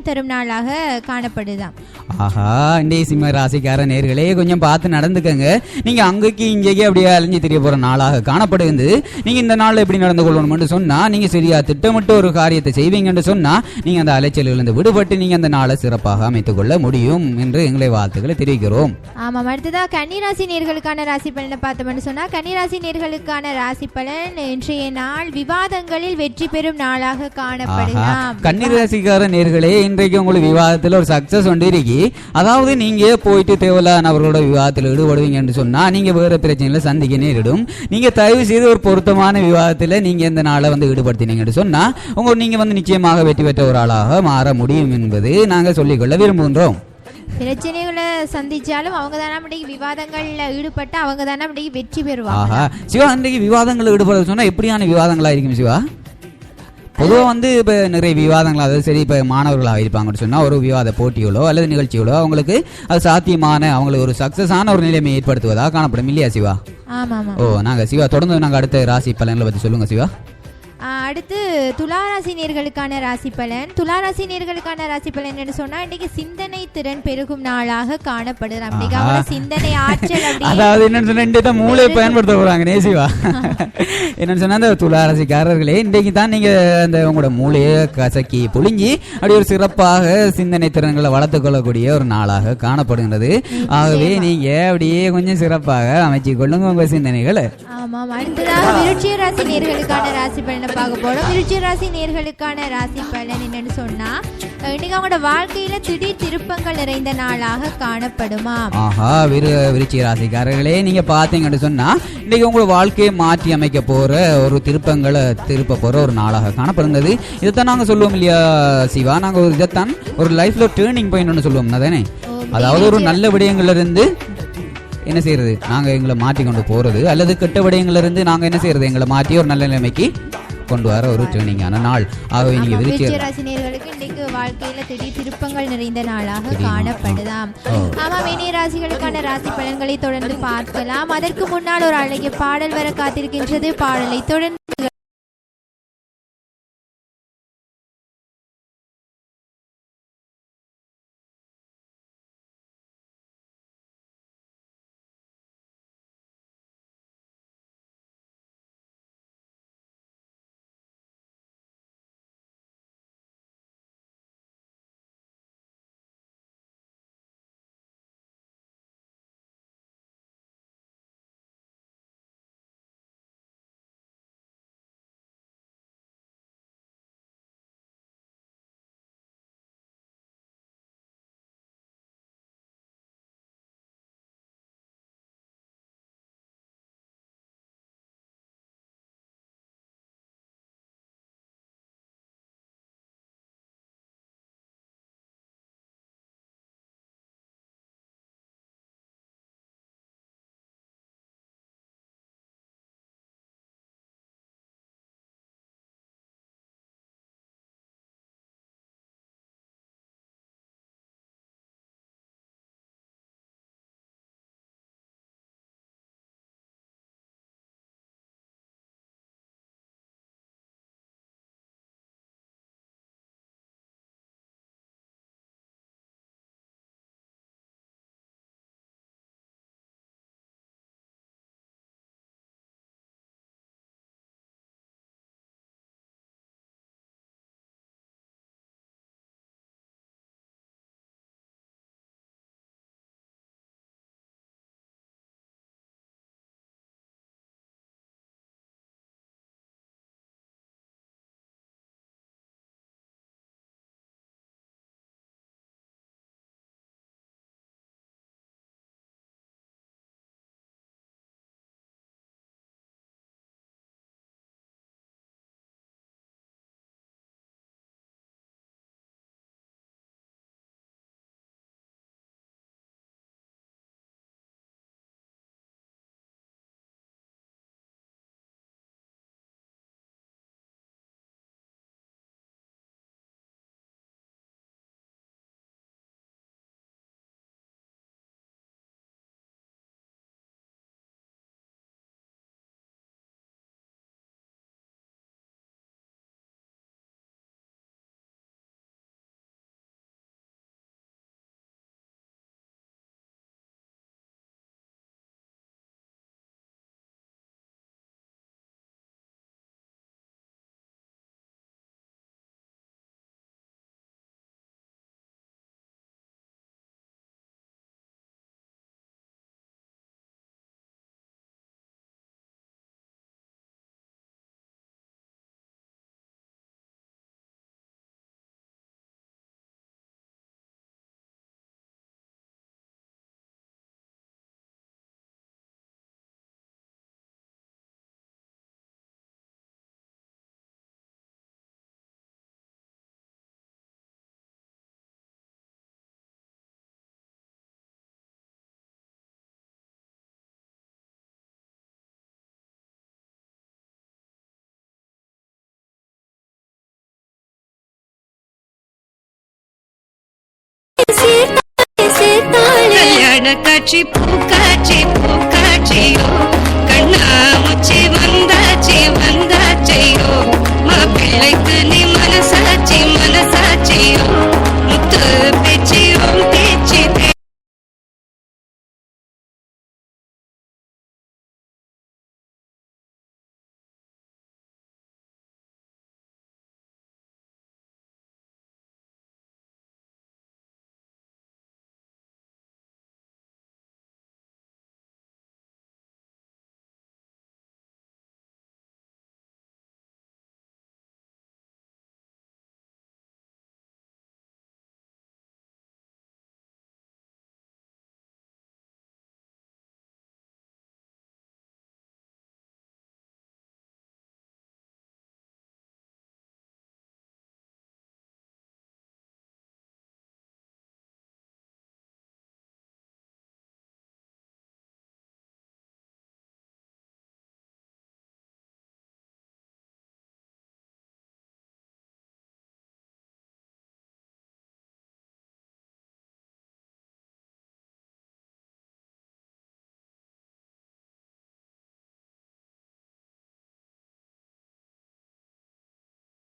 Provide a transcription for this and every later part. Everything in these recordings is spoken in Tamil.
தரும் நாளாக காணப்படுதாம். ஆஹா, இன்றைய சிம்ம ராசிக்கார நேர்களே கொஞ்சம் பார்த்து நடந்துக்கங்க. நீங்க அங்கேக்கு இங்கேக்கு அப்படியே அலைஞ்சு தெரிய போற நாளாக காணப்படுகிறது. நீங்க இந்த நாள்ல எப்படி நடந்து கொள்ளணும்னு சொன்னா, நீங்க சரியா திட்டமிட்டு ஒரு காரியத்தை செய்வீங்கன்னு சொன்னா, நீங்க அந்த அலைச்சலிலிருந்து விடுபட்டு நீங்க அந்த நாளை சிறப்பாக அமைத்துக் கொள்ள முடியும் என்று எங்களை வாழ்த்துக்களை தெரிவிக்கிறோம். ஆமாம். அடுத்ததா கன்னிராசி நேர்களுக்கான ராசி பலனை பார்த்தோம்னு சொன்னா, கன்னிராசி நேர்களுக்கான ராசி பலன் இன்றைய நாள் விவாதங்களில் வெற்றி பெறும் நாளாக காணப்படலாம். கன்னிராசிக்கார நேர்களே, இன்றைக்கு உங்களுக்கு விவாதத்தில் ஒரு சக்சஸ் ஒன்று இருக்கு. அதாவது நீங்க போயிட்டு தேவையில்லாத அவர்களோட விவாதத்தில் ஈடுபடுவீங்க என்று சொன்னா நீங்க வேற பிரச்சனைகளை சந்திக்க நேரிடும். நீங்க தயவு செய்து ஒரு பொருத்தமான விவாதத்தில் நீங்க இந்த நாளை ஈடுபடுத்தினீங்கன்னு சொன்னா நீங்க நிச்சயமாக வெற்றி பெற்ற ஒரு ஆளாக மாற முடியும் என்பது நாங்க சொல்லிக்கொள்ள விரும்புகின்றோம். பிரச்சனைகளை சந்திச்சாலும் அவங்க தானே விவாதங்கள்ல ஈடுபட்டு அவங்க தானே வெற்றி பெறுவாங்க. சிவா, இன்றைக்கு விவாதங்கள் ஈடுபட சொன்னா எப்படியான விவாதங்களா இருக்கும் சிவா? பொதுவாக இப்போ நிறைய விவாதங்கள், அதாவது சரி இப்போ மாணவர்களாக இருப்பாங்கன்னு சொன்னால் ஒரு விவாத போட்டிகளோ அல்லது நிகழ்ச்சிகளோ அவங்களுக்கு அது சாத்தியமான அவங்களுக்கு ஒரு சக்ஸஸான ஒரு நிலைமை ஏற்படுத்துவதாக காணப்படும் இல்லையா சிவா? ஆமாம். ஓ, நாங்கள் சிவா தொடர்ந்து நாங்கள் அடுத்த ராசி பலன்களை பற்றி சொல்லுங்கள் சிவா. அடுத்து துளாராசி நேர்களுக்கான ராசி பலன். துளாராசி நேர்களுக்கான ராசி பலன் என்ன சொன்னா, இன்னைக்கு சிந்தனை திறன் பெருகும் நாளாக காணப்படுது. சிந்தனை ஆற்றல் அதாவது என்னன்னு சொன்னா மூளை பயன்படுத்த போறாங்க நேசிவா. என்னன்னு சொன்னா அந்த துளாராசிக்காரர்களே, இன்றைக்கு தான் நீங்க அந்த உங்களோட மூளையை கசக்கி புழுங்கி அப்படி ஒரு சிறப்பாக சிந்தனை திறன்களை வளர்த்து கொள்ளக்கூடிய ஒரு நாளாக காணப்படுகிறது. ஆகவே நீங்க அப்படியே கொஞ்சம் சிறப்பாக அமைச்சு கொள்ளுங்க உங்க சிந்தனைகளை. ஆமாம். அடுத்ததாக விருச்சிக ராசி நேர்களுக்கான ராசி பலனை பார்க்க போறோம். விருச்சிக ராசி நேர்களுக்கான ராசி பலன் என்னன்னு சொன்னா, இன்னைக்கு அவங்களோட வாழ்க்கையில திடீர் திருப்பங்கள் நிறைந்த நாளாக காணப்படுமா. ஆஹா, விருச்சிக ராசிக்காரர்களே, நீங்க பாத்தீங்கன்னு சொன்னா இன்னைக்கு உங்களோட வாழ்க்கையை மாற்றி அமைக்க போற ஒரு திருப்பங்களை திருப்ப போற ஒரு நாளாக காணப்படுகிறது. இதைத்தான் நாங்க சொல்லுவோம் இல்லையா சிவா? நாங்க ஒரு இதைத்தான் ஒரு லைஃப்ல டேர்னிங் பாயிண்ட் சொல்லுவோம் தானே. அதாவது ஒரு நல்ல விடயங்கள்ல இருந்து என்ன செய்யறது, நாங்க எங்களை மாற்றி கொண்டு போறது, அல்லது கெட்ட விடயங்கள்ல இருந்து நாங்க என்ன செய்யறது, எங்களை மாற்றி ஒரு நல்ல நிலைமைக்கு கொண்டு வர ஒரு ட்ரெயினிங்கான நாள். ஆகவே நீங்க விருச்சிக ராசி நேயர்களுக்கு இன்னைக்கு வாழ்க்கையில திடீர் திருப்பங்கள் நிறைந்த நாளாக காணப்படுதாம். ஆமா, மேனிய ராசிகளுக்கான ராசி பலன்களை தொடர்ந்து பார்க்கலாம். அதற்கு முன்னால் ஒரு அழகிய பாடல் வர காத்திருக்கின்றது. பாடலை தொடர்ந்து கண்ணக்காட்சி பூக்காட்சி பூக்காட்சியோ கண்ணாமூச்சி வந்தாச்சி வந்தாச்சையோ மாப்பிள்ளைக்கு நீ மனசாட்சி மனசாட்சியோ முத்து பேச்சியோ பேச்சு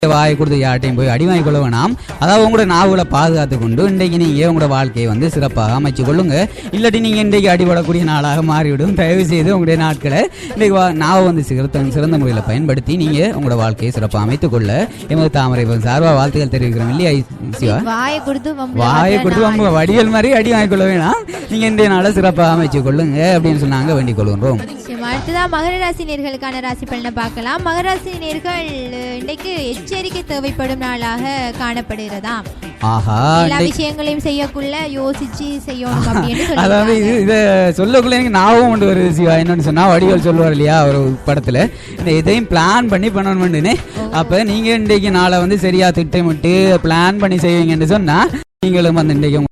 வாயை கொடுத்து யார்ட்டையும் போய் அடி வாங்கி கொள்ள வேணாம். அதாவது உங்களோட நாவுகளை பாதுகாத்து கொண்டு இன்றைக்கு நீங்கள் உங்களோட வாழ்க்கையை வந்து சிறப்பாக அமைச்சு கொள்ளுங்க. இல்லாட்டி நீங்கள் இன்றைக்கு அடிபடக்கூடிய நாளாக மாறிவிடும். தயவு செய்து உங்களுடைய நாட்களை இன்றைக்கு நாவை வந்து சிறந்த முறையில் பயன்படுத்தி நீங்கள் உங்களோட வாழ்க்கையை சிறப்பாக அமைத்துக் கொள்ள எமது தாமரை சார்பாக வாழ்த்துக்கள் தெரிவிக்கிறோம். இல்லையா சிவா? வாயை கொடுத்து வடிகள் மாதிரி அடி வாங்கி கொள்ள வேணாம். நீங்கள் இன்றைய நாளை சிறப்பாக அமைச்சு கொள்ளுங்க அப்படின்னு சொன்னாங்க. வேண்டிக் கொள்கின்றோம். அடுத்ததான் மகர ராசி நேர்களுக்கான ராசி பலனை பார்க்கலாம். மகர ராசி நேர்கள் இன்றைக்கு எச்சரிக்கை தேவைப்படும் நாளாக காணப்படுகிறதா? எல்லா விஷயங்களையும் செய்யக்குள்ள யோசிச்சு செய்யணும் அப்படின்னு சொல்லி, அதாவது இதை சொல்லக்குள்ள எனக்கு ஞாபகம் கொண்டு வருது சிவா. என்னன்னு சொன்னா வடிவேல் சொல்லுவார் இல்லையா ஒரு படத்துல, இந்த இதையும் பிளான் பண்ணி பண்ணணும்னு. அப்ப நீங்க இன்றைக்கு நாளை வந்து சரியா திட்டமிட்டு பிளான் பண்ணி செய்வீங்கன்னு சொன்னா நீங்களும் வந்து இன்றைக்கு